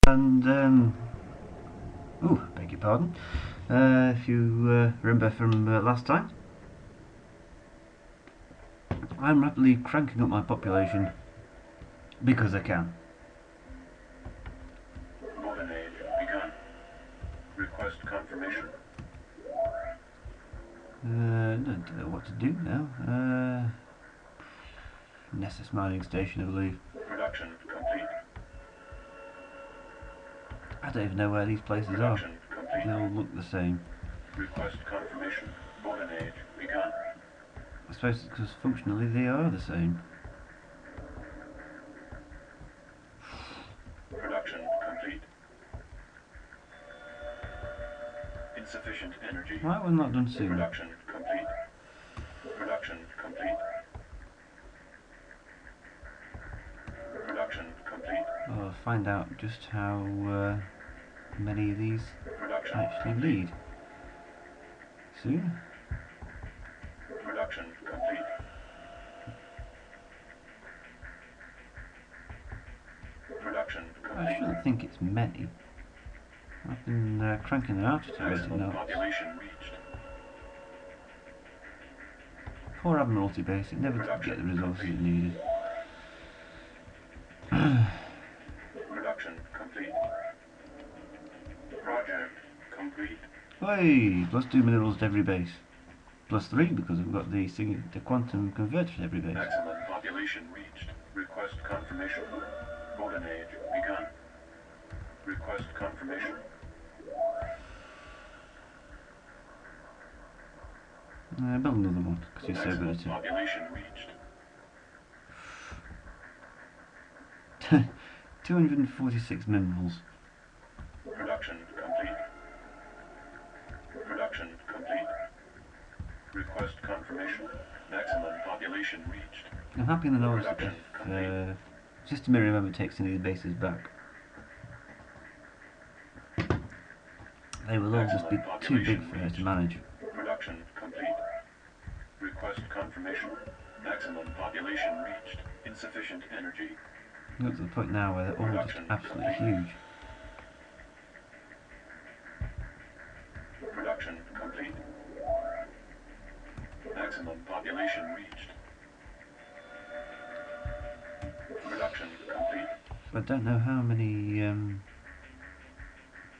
And beg your pardon. If you remember from last time, I'm rapidly cranking up my population because I can. Modern age begun. Request confirmation. Don't know what to do now. Nessus mining station, I believe. Production complete. I don't even know where these places Production are. complete. They all look the same. Request confirmation. Modern age begun. I suppose it's because functionally they are the same. Production complete. Insufficient energy. Why was not done sooner? Production complete. Production complete. Production complete. I'll find out just how many of these Production actually complete. lead soon. Production complete. Production I complete. shouldn't think it's many. I've been cranking them out to rate Maximum knots. population reached. Poor Admiralty base, it never did get the resources it needed. Production complete. Project complete. Hey, plus 2 minerals to every base. Plus 3 because I've got the quantum converter to every base. Maximum population reached. Request confirmation. Golden age begun. Request confirmation. Build another one because you're so good Maximum at population reached. it. 246 minerals. Production complete. Production complete. Request confirmation. Maximum population reached. I'm happy in the knowledge that Production if complete. System Mirror ever takes any of the bases back, they will all just be too big for her to manage. Production complete. Request confirmation. Maximum population reached. Insufficient energy. We've got to the point now where they're all just absolutely huge. Production complete. Maximum population reached. Production complete. I don't know how many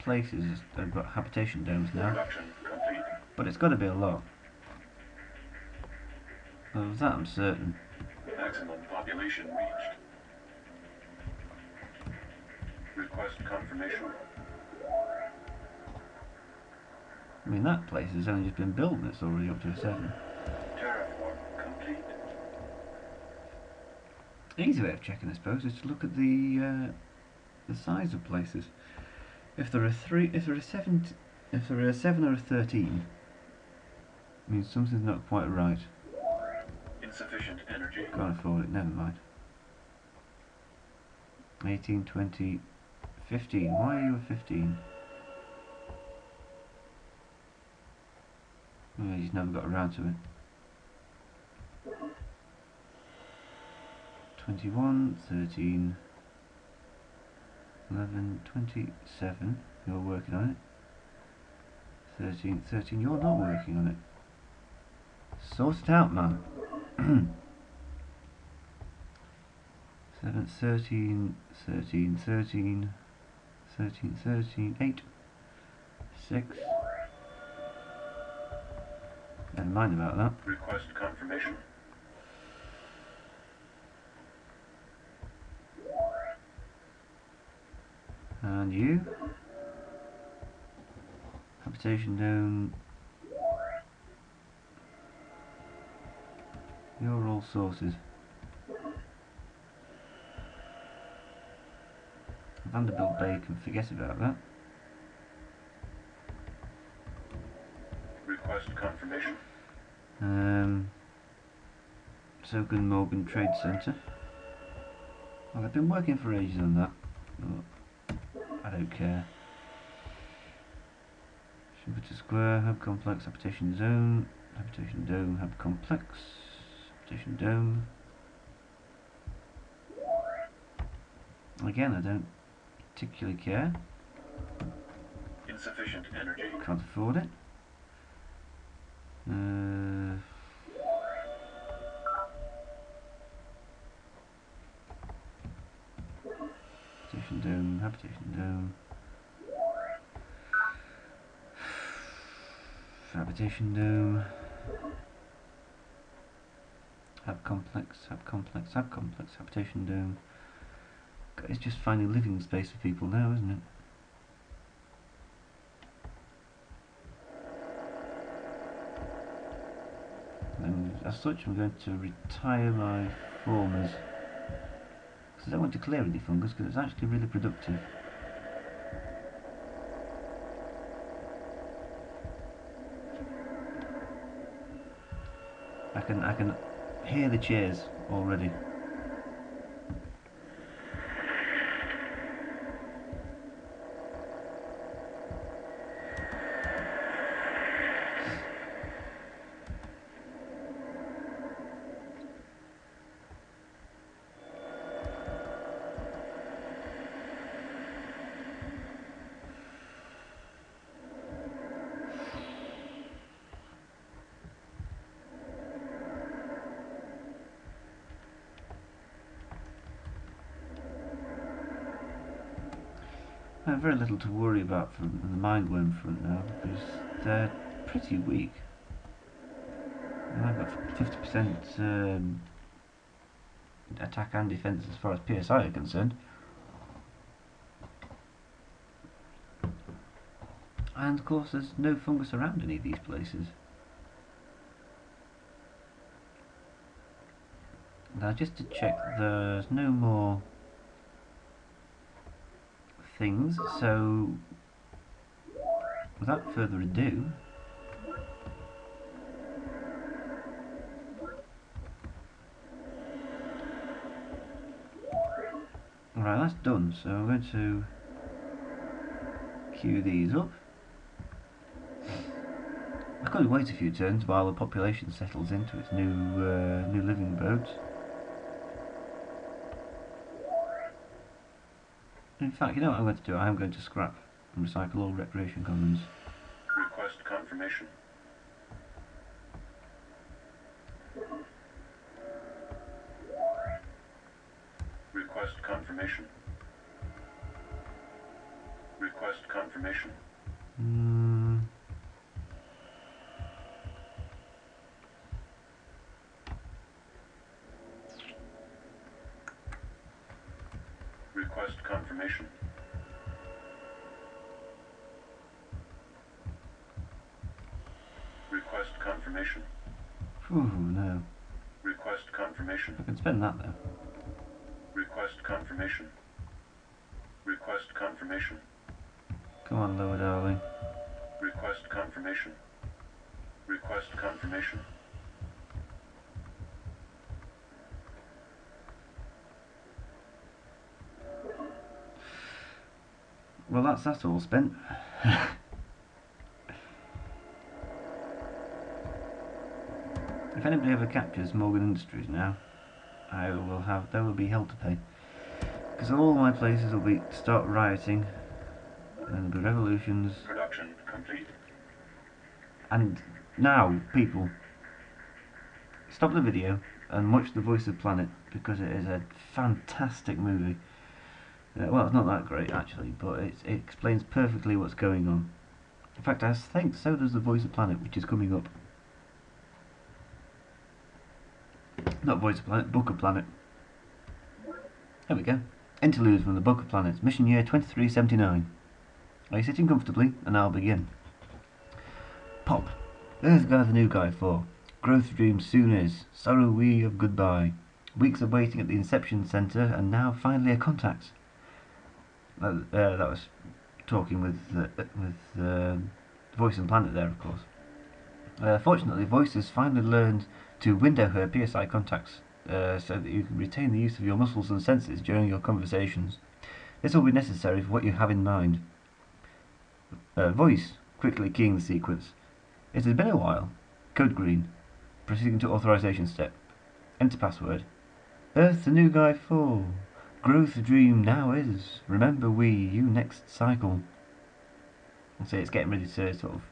places have got habitation domes now, Production complete. but it's got to be a lot. Of that I'm certain. Maximum population reached. Request confirmation. I mean, that place has only just been built and it's already up to a 7. Terraform complete. Easy way of checking, I suppose, is to look at the size of places. If there are 7 or a 13, it means something's not quite right. Insufficient energy. Can't afford it, never mind. 18, 20, 15. Why are you a 15? Oh, he's never got around to it. 21, 13, 11, 27. You're working on it. 13, 13. You're not working on it. Sort it out, man. 7, 13, 13, 13, 13, 13, 8, 6. Never mind about that. Request confirmation. And you? Habitation dome. You're all sorted. Vanderbilt Bay can forget about that. Request confirmation. Sogan Morgan Trade Centre. Well, I've been working for ages on that. But I don't care. Jupiter Square, Hub Complex, Habitation Zone, Habitation Dome, Hub Complex, Habitation Dome. Again, I don't particularly care. Insufficient energy. Can't afford it. Habitation dome, habitation dome. Habitation dome. Hab complex, hab complex, hab complex, habitation dome. It's just finding living space for people now, isn't it? And as such, I'm going to retire my formers because I don't want to clear any fungus because it's actually really productive. I can hear the cheers already. I have very little to worry about from the mindworm front now because they're pretty weak. And I've got 50% attack and defense as far as PSI are concerned. And of course there's no fungus around any of these places. Now just to check, there's no more things, so without further ado, right, that's done, so I'm going to queue these up. I could wait a few turns while the population settles into its new living boats. In fact, you know what I'm going to do? I'm going to scrap and recycle all recreation commons. Request confirmation. Request confirmation. Request confirmation. Request confirmation. Request confirmation. Ooh, no. Request confirmation. I can spend that though. Request confirmation. Request confirmation. Come on, lower darling. Request confirmation. Request confirmation. Well, that's all spent. If anybody ever captures Morgan Industries now, they will be hell to pay. Because all my places will start rioting, and there'll be revolutions. Production complete. And now, people, stop the video and watch The Voice of Planet, because it is a fantastic movie. Well, it's not that great actually, but it explains perfectly what's going on. In fact, I think so does The Voice of Planet, which is coming up. Not Voice of Planet, Book of Planet. There we go. Interlude from the Book of Planets, mission year 2379. Are you sitting comfortably? And I'll begin. Pop. There's the guy the new guy for. Growth dream soon is. Sorrow we of goodbye. Weeks of waiting at the Inception Centre, and now finally a contact. That was talking with Voice and Planet there, of course. Fortunately, Voice has finally learned to window her PSI contacts so that you can retain the use of your muscles and senses during your conversations. This will be necessary for what you have in mind. Voice, quickly keying the sequence. It has been a while. Code green. Proceeding to authorization step. Enter password. Earth the new guy 4. Growth dream now is. Remember you next cycle. And so it's getting ready to sort of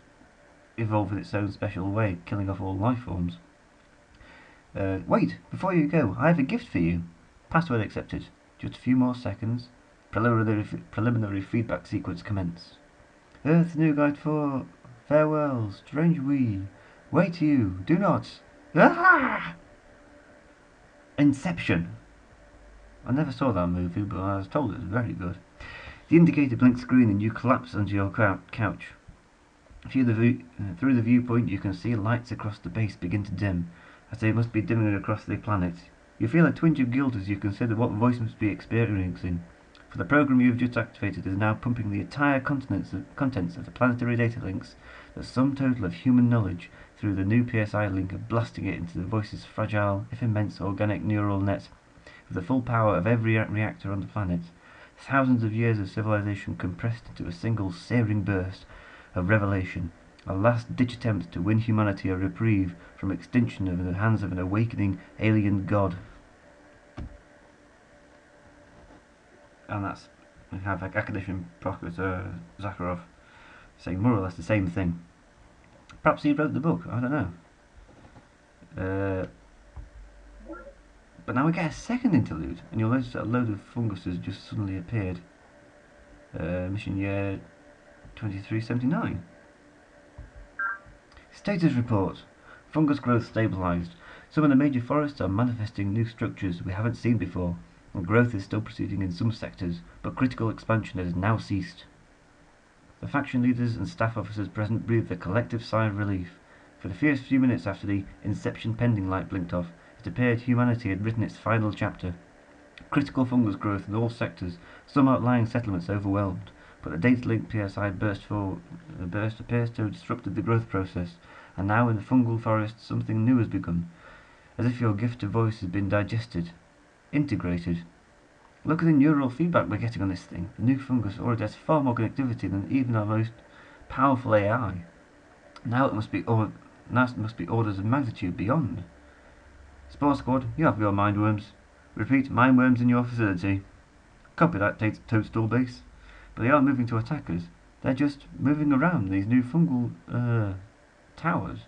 evolve in its own special way, killing off all life forms. Wait, before you go, I have a gift for you. Password accepted. Just a few more seconds. Preliminary feedback sequence commence. Earth New Guide 4. Farewell, strange we. Wait you, do not. Ah! Inception. I never saw that movie, but I was told it was very good. The indicator blinks green and you collapse onto your couch. Through the viewpoint you can see lights across the base begin to dim, as they must be dimming across the planet. You feel a twinge of guilt as you consider what voice must be experiencing, for the program you have just activated is now pumping the entire contents of the planetary data links, the sum total of human knowledge, through the new PSI link and blasting it into the voice's fragile, if immense, organic neural net, with the full power of every reactor on the planet. Thousands of years of civilization compressed into a single searing burst of revelation, a last-ditch attempt to win humanity a reprieve from extinction in the hands of an awakening alien god. And that's, we have academic Professor Zakharov saying more or less the same thing. Perhaps he wrote the book, I don't know. But now we get a second interlude, and you'll notice that a load of funguses just suddenly appeared. Mission year 2379. Status report. Fungus growth stabilised. Some of the major forests are manifesting new structures we haven't seen before, and growth is still proceeding in some sectors, but critical expansion has now ceased. The faction leaders and staff officers present breathed a collective sigh of relief. For the first few minutes after the Inception pending light blinked off, it appeared humanity had written its final chapter. Critical fungus growth in all sectors, some outlying settlements overwhelmed, but the data link PSI burst appears to have disrupted the growth process, and now in the fungal forest something new has begun, as if your gift of voice has been digested, integrated. Look at the neural feedback we're getting on this thing. The new fungus already has far more connectivity than even our most powerful AI. Now it must be orders of magnitude beyond. Spore Squad, you have your mind worms. Repeat, mind worms in your facility. Copy that, Toadstool Base. But they aren't moving to attack us. They're just moving around these new fungal towers.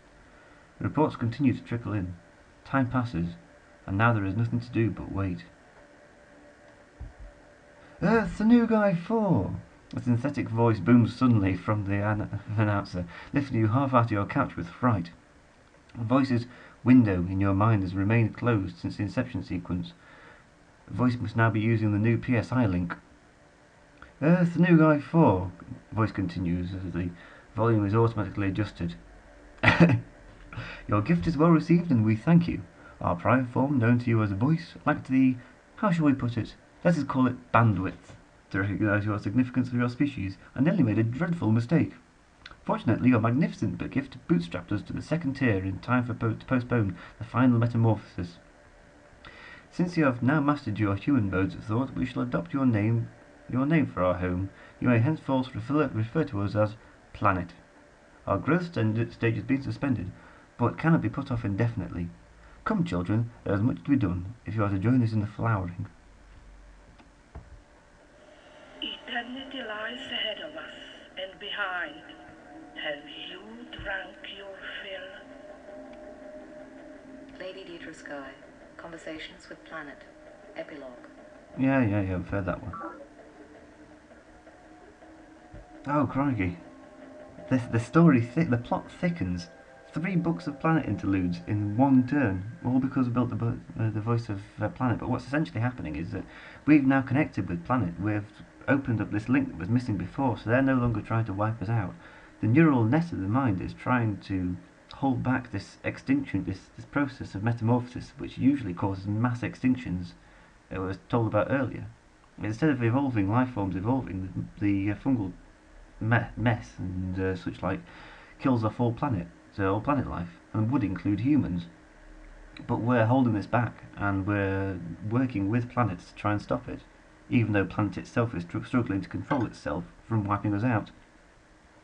The reports continue to trickle in. Time passes, and now there is nothing to do but wait. Earth's the new guy 4. A synthetic voice booms suddenly from the announcer, lifting you half out of your couch with fright. The voice's window in your mind has remained closed since the inception sequence. The voice must now be using the new PSI link. Earth's the new guy 4, the voice continues as the volume is automatically adjusted. Your gift is well received and we thank you. Our prior form, known to you as a voice, lacked the, how shall we put it, let us call it bandwidth, to recognise your significance of your species, and nearly made a dreadful mistake. Fortunately, your magnificent gift bootstrapped us to the second tier in time to postpone the final metamorphosis. Since you have now mastered your human modes of thought, we shall adopt your name for our home. You may henceforth refer to us as Planet. Our growth stage has been suspended, but cannot be put off indefinitely. Come, children, there is much to be done, if you are to join us in the flowering. Eternity lies ahead of us and behind. Have you drank your fill? Lady Deidre Sky, Conversations with Planet, Epilogue. Yeah, I've heard that one. Oh, crikey. The plot thickens. 3 books of Planet interludes in one turn, all because we built the voice of Planet. But what's essentially happening is that we've now connected with Planet. We've opened up this link that was missing before, so they're no longer trying to wipe us out. The neural net of the mind is trying to hold back this extinction, this process of metamorphosis, which usually causes mass extinctions, that was told about earlier. Instead of evolving, life forms evolving, the fungal mess and such like kills off all planet life, and would include humans. But we're holding this back, and we're working with planets to try and stop it, even though planet itself is struggling to control itself from wiping us out.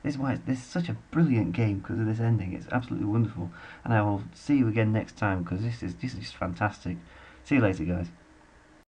This is why this is such a brilliant game, because of this ending. It's absolutely wonderful, and I will see you again next time, because this is just fantastic. See you later, guys.